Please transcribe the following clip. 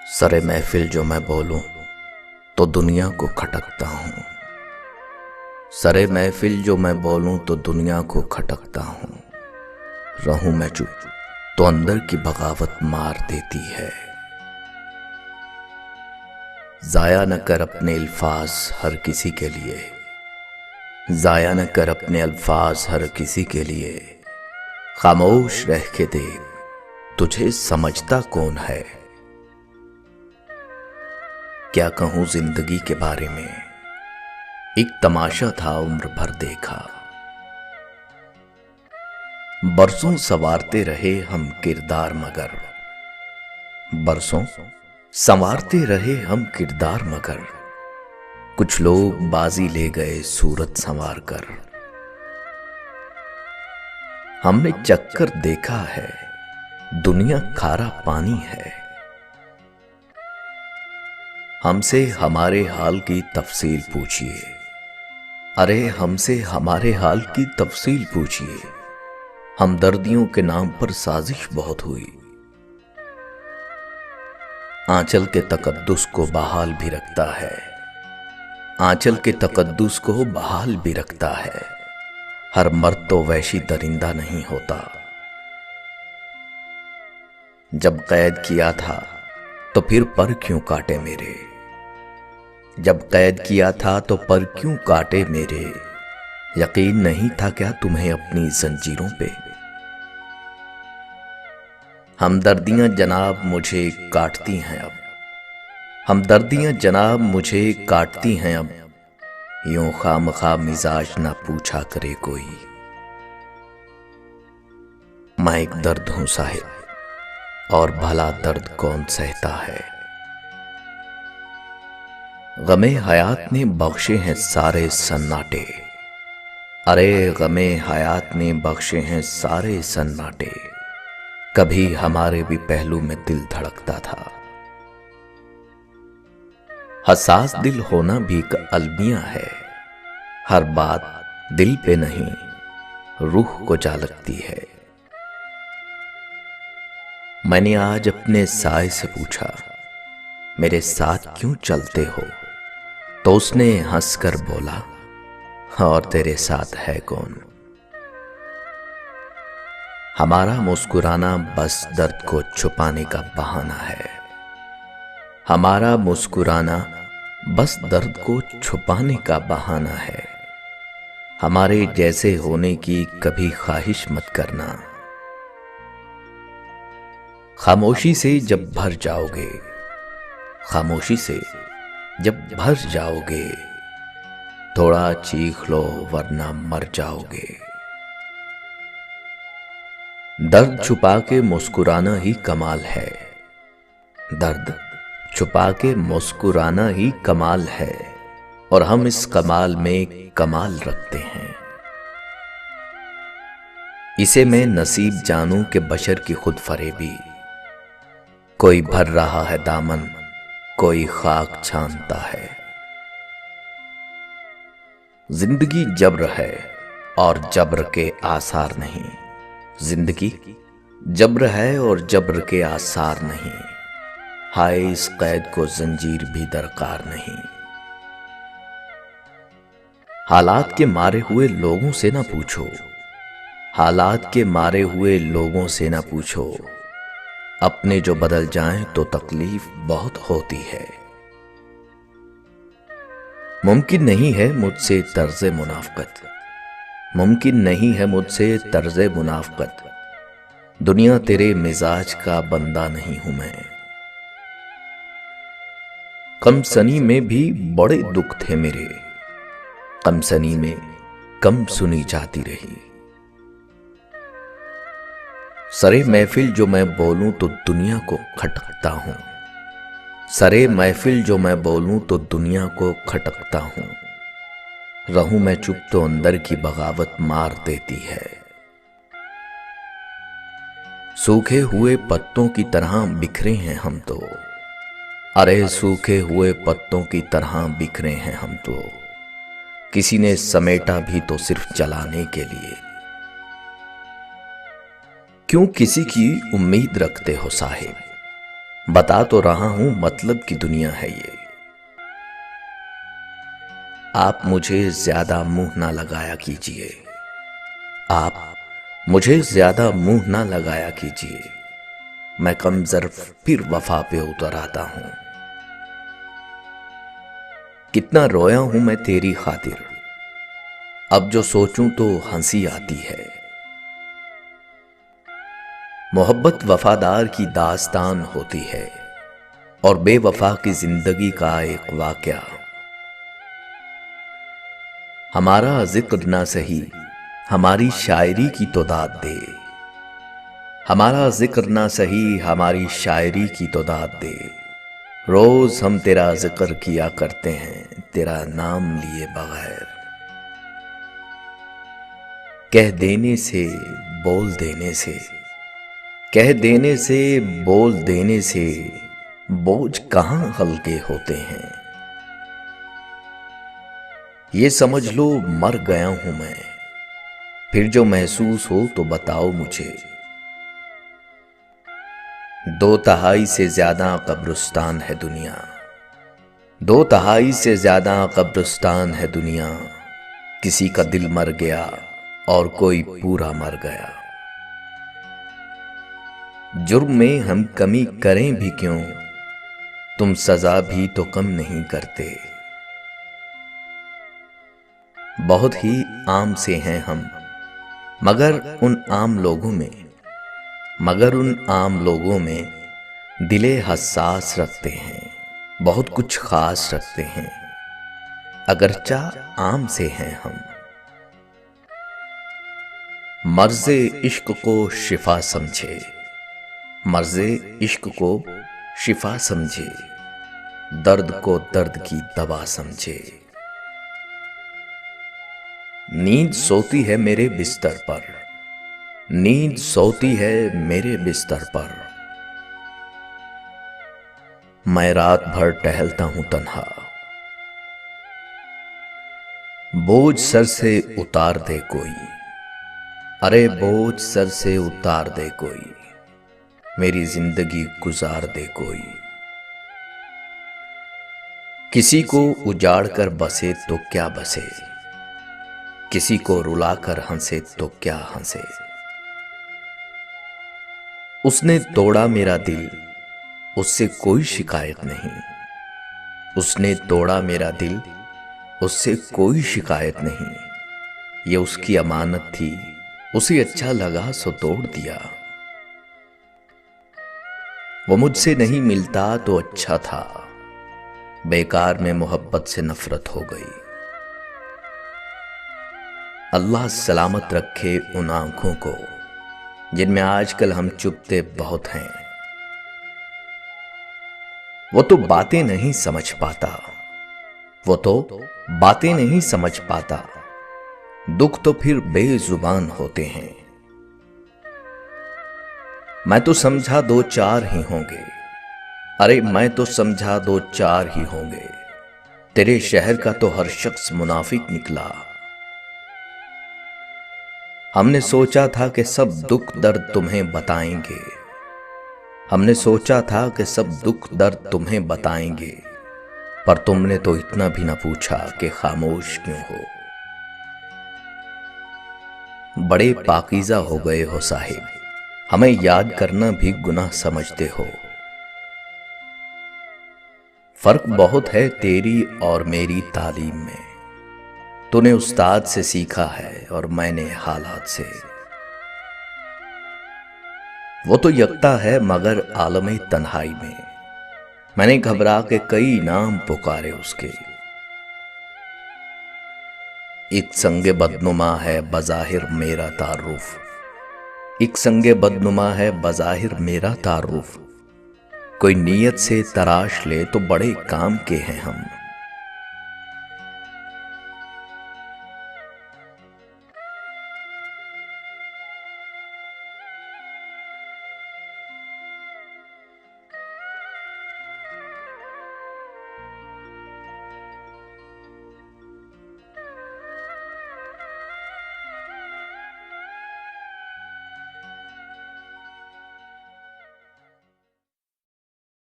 सरे महफिल जो मैं बोलूं तो दुनिया को खटकता हूं। सरे महफिल जो मैं बोलूं तो दुनिया को खटकता हूं। रहूं मैं चुप तो अंदर की बगावत मार देती है। जाया न कर अपने अल्फाज हर किसी के लिए, जाया न कर अपने अल्फाज हर किसी के लिए। खामोश रह के देख तुझे समझता कौन है। क्या कहूं जिंदगी के बारे में, एक तमाशा था उम्र भर देखा। बरसों संवारते रहे हम किरदार मगर, बरसों संवारते रहे हम किरदार मगर। कुछ लोग बाजी ले गए सूरत संवार कर। हमने चक्कर देखा है दुनिया खारा पानी है। हमसे हमारे हाल की तफसील पूछिए, अरे हमसे हमारे हाल की तफसील पूछिए। हमदर्दियों के नाम पर साजिश बहुत हुई। आंचल के तकद्दुस को बहाल भी रखता है, आंचल के तकद्दुस को बहाल भी रखता है। हर मर्द तो वैशी दरिंदा नहीं होता। जब कैद किया था तो फिर पर क्यों काटे मेरे, जब कैद किया था तो पर क्यों काटे मेरे। यकीन नहीं था क्या तुम्हें अपनी जंजीरों पे। हमदर्दियां जनाब मुझे काटती हैं अब, हमदर्दियां जनाब मुझे काटती हैं अब। यूं खामखा मिजाज ना पूछा करे कोई। मैं एक दर्द हूं साहिब, और भला दर्द कौन सहता है। गमे हयात ने बख्शे हैं सारे सन्नाटे, अरे गमे हयात ने बख्शे हैं सारे सन्नाटे। कभी हमारे भी पहलू में दिल धड़कता था। हसास दिल होना भी एक अलमिया है। हर बात दिल पे नहीं रूह को जा लगती है। मैंने आज अपने साए से पूछा मेरे साथ क्यों चलते हो, तो उसने हंसकर बोला और तेरे साथ है कौन। हमारा मुस्कुराना बस दर्द को छुपाने का बहाना है। हमारा मुस्कुराना बस दर्द को छुपाने का बहाना है। हमारे जैसे होने की कभी ख्वाहिश मत करना। खामोशी से जब भर जाओगे, खामोशी से जब भर जाओगे, थोड़ा चीख लो वरना मर जाओगे। दर्द छुपा के मुस्कुराना ही कमाल है, दर्द छुपा के मुस्कुराना ही कमाल है। और हम इस कमाल में कमाल रखते हैं। इसे मैं नसीब जानूं कि बशर की खुद फरेबी। कोई भर रहा है दामन, कोई खाक छानता है। जिंदगी जब्र है और जब्र के आसार नहीं। जिंदगी जब्र है और जब्र के आसार नहीं। हाय इस कैद को जंजीर भी दरकार नहीं। हालात के मारे हुए लोगों से ना पूछो, हालात के मारे हुए लोगों से ना पूछो। अपने जो बदल जाएं तो तकलीफ बहुत होती है। मुमकिन नहीं है मुझसे तर्ज़े मुनाफ़क़त, मुमकिन नहीं है मुझसे तर्ज़े मुनाफ़क़त। दुनिया तेरे मिजाज का बंदा नहीं हूं मैं। कमसनी में भी बड़े दुख थे मेरे, कमसनी में कम सुनी जाती रही। सरे महफिल जो मैं बोलूं तो दुनिया को खटकता हूं। सरे महफिल जो मैं बोलूं तो दुनिया को खटकता हूं। रहूं मैं चुप तो अंदर की बगावत मार देती है। सूखे हुए पत्तों की तरह बिखरे हैं हम तो, अरे सूखे हुए पत्तों की तरह बिखरे हैं हम तो। किसी ने समेटा भी तो सिर्फ जलाने के लिए। क्यों किसी की उम्मीद रखते हो साहिब, बता तो रहा हूं मतलब की दुनिया है ये। आप मुझे ज्यादा मुंह ना लगाया कीजिए, आप मुझे ज्यादा मुंह ना लगाया कीजिए, मैं कम ज़र्फ फिर वफा पे उतर आता हूं। कितना रोया हूं मैं तेरी खातिर, अब जो सोचूं तो हंसी आती है। मोहब्बत वफादार की दास्तान होती है और बेवफा की जिंदगी का एक वाकया। हमारा जिक्र ना सही हमारी शायरी की तो दाद दे, हमारा जिक्र ना सही हमारी शायरी की तो दाद दे। रोज हम तेरा जिक्र किया करते हैं तेरा नाम लिए बगैर। कह देने से बोल देने से, कह देने से बोल देने से बोझ कहां हल्के होते हैं। ये समझ लो मर गया हूं मैं, फिर जो महसूस हो तो बताओ मुझे। 2/3 से ज्यादा कब्रिस्तान है दुनिया, 2/3 से ज्यादा कब्रिस्तान है दुनिया। किसी का दिल मर गया और कोई पूरा मर गया। जुर्म में हम कमी करें भी क्यों, तुम सजा भी तो कम नहीं करते। बहुत ही आम से हैं हम, मगर उन आम लोगों में दिले हसास रखते हैं, बहुत कुछ खास रखते हैं, अगरचा आम से हैं हम। मर्ज़े इश्क को शिफा समझे, मर्ज़े इश्क को शिफा समझे, दर्द को दर्द की दवा समझे। नींद सोती है मेरे बिस्तर पर, नींद सोती है मेरे बिस्तर पर। मैं रात भर टहलता हूं तन्हा, बोझ सर से उतार दे कोई, अरे बोझ सर से उतार दे कोई, मेरी जिंदगी गुजार दे कोई। किसी को उजाड़ कर बसे तो क्या बसे, किसी को रुलाकर हंसे तो क्या हंसे। उसने तोड़ा मेरा दिल उससे कोई शिकायत नहीं, उसने तोड़ा मेरा दिल उससे कोई शिकायत नहीं। ये उसकी अमानत थी उसे अच्छा लगा सो तोड़ दिया। वो मुझसे नहीं मिलता तो अच्छा था, बेकार में मोहब्बत से नफरत हो गई। अल्लाह सलामत रखे उन आंखों को जिनमें आजकल हम चुपते बहुत हैं। वो तो बातें नहीं समझ पाता, वो तो बातें नहीं समझ पाता, दुख तो फिर बेजुबान होते हैं। मैं तो समझा 2-4 ही होंगे, अरे मैं तो समझा 2-4 ही होंगे, तेरे शहर का तो हर शख्स मुनाफिक निकला। हमने सोचा था कि सब दुख दर्द तुम्हें बताएंगे, हमने सोचा था कि सब दुख दर्द तुम्हें बताएंगे, पर तुमने तो इतना भी ना पूछा कि खामोश क्यों हो। बड़े पाकीज़ा हो गए हो साहिब, हमें याद करना भी गुनाह समझते हो। फर्क बहुत है तेरी और मेरी तालीम में, तूने उस्ताद से सीखा है और मैंने हालात से। वो तो यकता है मगर आलमे तन्हाई में, मैंने घबरा के कई नाम पुकारे उसके। एक संगे बदनुमा है बज़ाहिर मेरा तारुफ, एक संगे बदनुमा है बज़ाहिर मेरा तारुफ, कोई नीयत से तराश ले तो बड़े काम के हैं हम।